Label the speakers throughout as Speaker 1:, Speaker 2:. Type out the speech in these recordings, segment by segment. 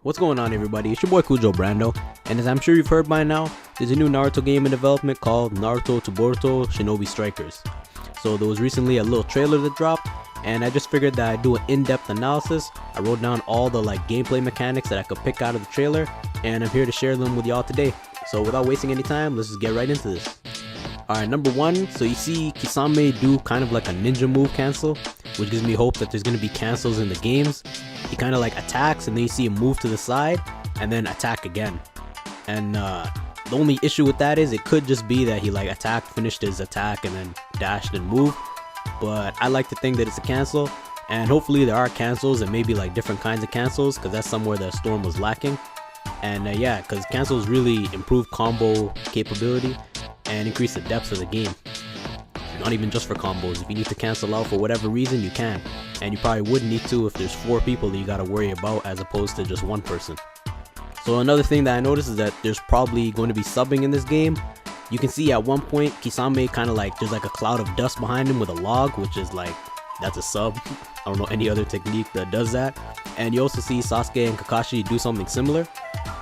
Speaker 1: What's going on, everybody? It's your boy KuJoBrando, and as I'm sure you've heard by now, there's a new Naruto game in development called Naruto to Boruto Shinobi Strikers. So there was recently a little trailer that dropped, and I just figured that I'd do an in-depth analysis. I wrote down all the gameplay mechanics that I could pick out of the trailer, and I'm here to share them with y'all today. So without wasting any time, let's just get right into this. Alright, number one, so you see Kisame do kind of like a ninja move cancel, which gives me hope that there's going to be cancels in the games. He kind of attacks, and then you see him move to the side and then attack again. And the only issue with that is it could just be that he attacked, finished his attack, and then dashed and moved. But I like to think that it's a cancel, and hopefully there are cancels and maybe different kinds of cancels, because that's somewhere that Storm was lacking. And yeah, because cancels really improve combo capability and increase the depth of the game. Not even just for combos. If you need to cancel out for whatever reason, you can, and you probably wouldn't need to if there's 4 people that you gotta worry about as opposed to just 1 person. So another thing that I noticed is that there's probably going to be subbing in this game. You can see at one point Kisame kind of there's a cloud of dust behind him with a log, which is that's a sub. I don't know any other technique that does that. And you also see Sasuke and Kakashi do something similar.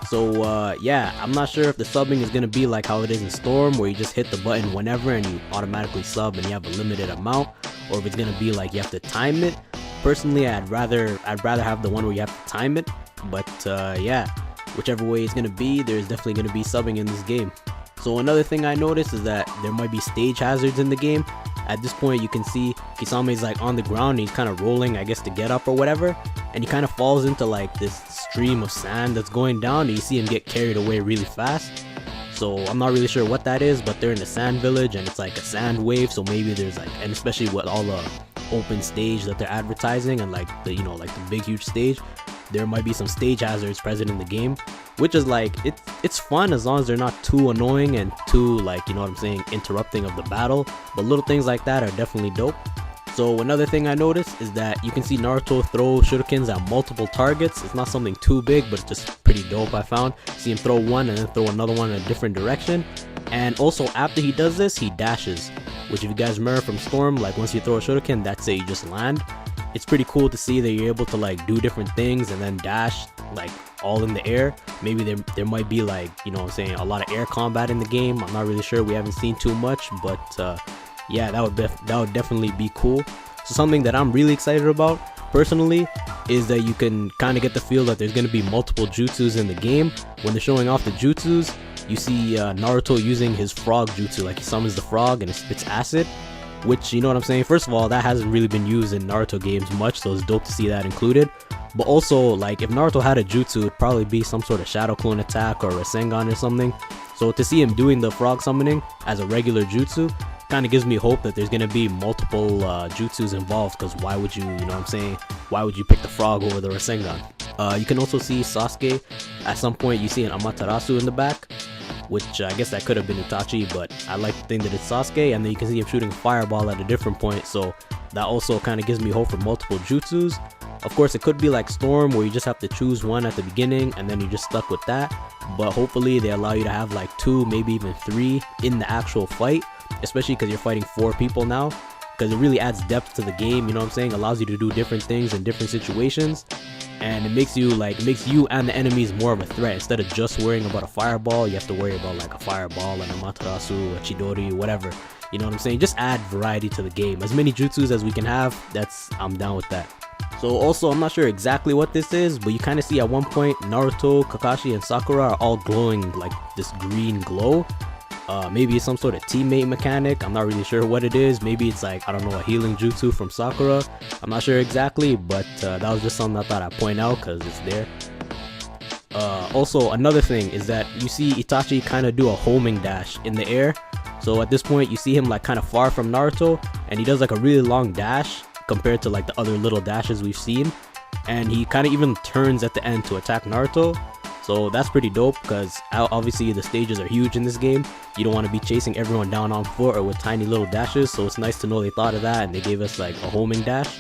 Speaker 1: So yeah, I'm not sure if the subbing is going to be like how it is in Storm, where you just hit the button whenever and you automatically sub and you have a limited amount, or if it's going to be you have to time it. Personally, I'd rather have the one where you have to time it, but yeah, whichever way it's going to be, there's definitely going to be subbing in this game. So another thing I noticed is that there might be stage hazards in the game. At this point, you can see Kisame's on the ground and he's kind of rolling, I guess, to get up or whatever, and he kind of falls into this stream of sand that's going down, and you see him get carried away really fast. So I'm not really sure what that is, but they're in the sand village and it's a sand wave, so maybe there's and especially with all the open stage that they're advertising and the the big huge stage, there might be some stage hazards present in the game, which is it's fun as long as they're not too annoying and too you know what I'm saying, interrupting of the battle. But little things like that are definitely dope. So another thing I noticed is that you can see Naruto throw shurikens at multiple targets. It's not something too big, but it's just pretty dope, I found. See him throw one and then throw another one in a different direction. And also after he does this, he dashes, which if you guys remember from Storm, once you throw a shuriken, that's it, you just land. It's pretty cool to see that you're able to do different things and then dash all in the air. Maybe there might be you know what I'm saying, a lot of air combat in the game. I'm not really sure, we haven't seen too much, but yeah, that would definitely be cool. So something that I'm really excited about personally is that you can kind of get the feel that there's going to be multiple jutsus in the game. When they're showing off the jutsus, you see Naruto using his frog jutsu, he summons the frog and it spits acid, which, you know what I'm saying, first of all, that hasn't really been used in Naruto games much, so it's dope to see that included. But also, if Naruto had a jutsu, it'd probably be some sort of shadow clone attack or a Rasengan or something. So to see him doing the frog summoning as a regular jutsu kind of gives me hope that there's going to be multiple jutsus involved, because why would you know what I'm saying, why would you pick the frog over the Rasengan? You can also see Sasuke, at some point you see an Amaterasu in the back, which I guess that could have been Itachi, but I like to think that it's Sasuke. And then you can see him shooting a fireball at a different point, so that also kind of gives me hope for multiple jutsus. Of course, it could be like Storm, where you just have to choose one at the beginning and then you're just stuck with that, but hopefully they allow you to have 2, maybe even 3 in the actual fight, especially because you're fighting 4 people now, because it really adds depth to the game, you know what I'm saying, allows you to do different things in different situations, and it makes you you and the enemies more of a threat. Instead of just worrying about a fireball, you have to worry about a fireball, an Amaterasu, a Chidori, whatever, you know what I'm saying. Just add variety to the game. As many jutsus as we can have, I'm down with that. So also, I'm not sure exactly what this is, but you kind of see at one point Naruto, Kakashi, and Sakura are all glowing this green glow. Maybe it's some sort of teammate mechanic. I'm not really sure what it is. Maybe it's I don't know, a healing jutsu from Sakura. I'm not sure exactly, but that was just something I thought I'd point out because it's there. Also, another thing is that you see Itachi kind of do a homing dash in the air. So at this point, you see him kind of far from Naruto, and he does a really long dash compared to the other little dashes we've seen, and he kind of even turns at the end to attack Naruto. So that's pretty dope, because obviously the stages are huge in this game. You don't want to be chasing everyone down on foot or with tiny little dashes, so it's nice to know they thought of that and they gave us a homing dash.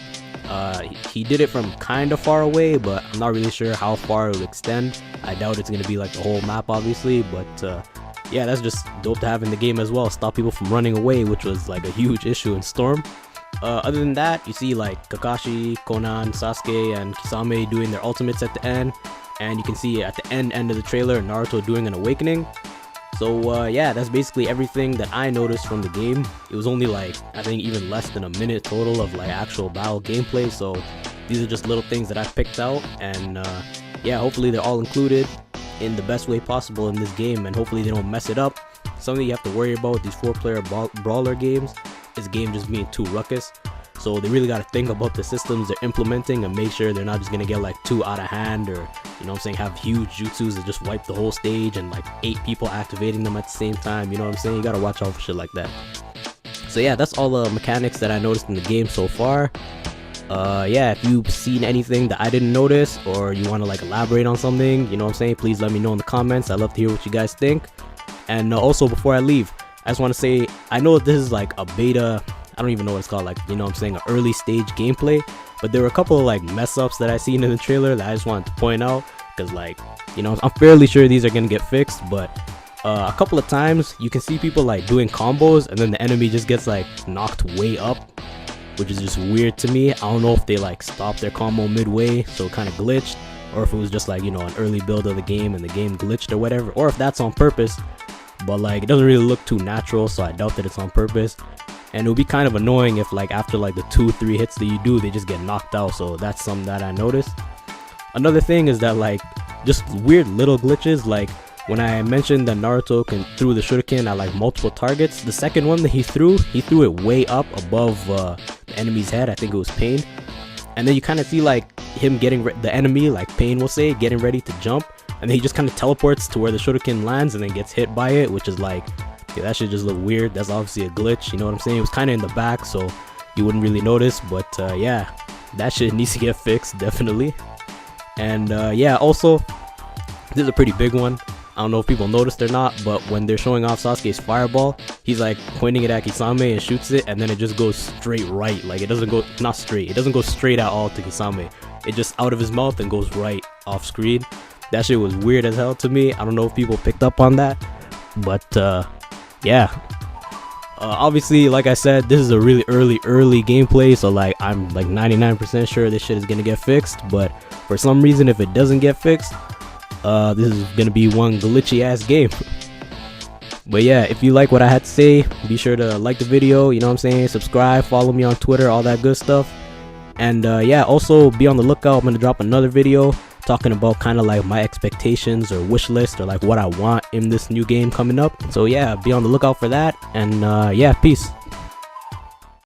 Speaker 1: He did it from kind of far away, but I'm not really sure how far it will extend. I doubt it's going to be the whole map, obviously, but yeah, that's just dope to have in the game as well. Stop people from running away, which was a huge issue in Storm. Other than that, you see Kakashi, Konan, Sasuke, and Kisame doing their ultimates at the end, and you can see at the end of the trailer Naruto doing an awakening. So yeah, that's basically everything that I noticed from the game. It was only like, I think even less than a minute total of like actual battle gameplay, so these are just little things that I picked out, and yeah, hopefully they're all included in the best way possible in this game, and hopefully they don't mess it up. Something you have to worry about with these 4-player brawler games is the game just being too ruckus. So they really got to think about the systems they're implementing and make sure they're not just going to get like too out of hand, or, you know what I'm saying, have huge jutsus that just wipe the whole stage and like 8 people activating them at the same time. You know what I'm saying? You got to watch out for shit like that. So yeah, that's all the mechanics that I noticed in the game so far. Yeah, if you've seen anything that I didn't notice, or you want to like elaborate on something, you know what I'm saying, please let me know in the comments. I'd love to hear what you guys think. And also, before I leave, I just want to say, I know this is like a beta, I don't even know what it's called, like, you know what I'm saying, an early stage gameplay, but there were a couple of like mess ups that I seen in the trailer that I just wanted to point out, because like, you know, I'm fairly sure these are gonna get fixed. But a couple of times you can see people like doing combos and then the enemy just gets like knocked way up, which is just weird to me. I don't know if they like stopped their combo midway, so it kind of glitched, or if it was just like, you know, an early build of the game and the game glitched or whatever, or if that's on purpose. But like, it doesn't really look too natural, so I doubt that it's on purpose. And it would be kind of annoying if like after like the 2-3 hits that you do, they just get knocked out. So that's something that I noticed. Another thing is that like just weird little glitches, like when I mentioned that Naruto threw the shuriken at like multiple targets, the second one that he threw it way up above the enemy's head. I think it was Pain. And then you kind of see like him getting the enemy, like Pain will say, getting ready to jump, and then he just kind of teleports to where the shuriken lands and then gets hit by it, which is like, yeah, that shit just look weird. That's obviously a glitch, you know what I'm saying? It was kind of in the back, so you wouldn't really notice, but yeah, that shit needs to get fixed, definitely. And yeah, also, this is a pretty big one. I don't know if people noticed or not, but when they're showing off Sasuke's fireball, he's like pointing it at Kisame and shoots it, and then it just goes straight right. Like, it doesn't go, not straight, it doesn't go straight at all to Kisame. It just out of his mouth and goes right off screen. That shit was weird as hell to me. I don't know if people picked up on that, but yeah. Obviously, like I said, this is a really early gameplay, so like I'm like 99% sure this shit is gonna get fixed. But for some reason, if it doesn't get fixed, this is gonna be one glitchy ass game. But yeah, if you like what I had to say, be sure to like the video, you know what I'm saying, subscribe, follow me on Twitter, all that good stuff. And yeah, also be on the lookout. I'm gonna drop another video talking about kind of like my expectations or wish list, or like what I want in this new game coming up. So yeah, be on the lookout for that. And yeah, peace.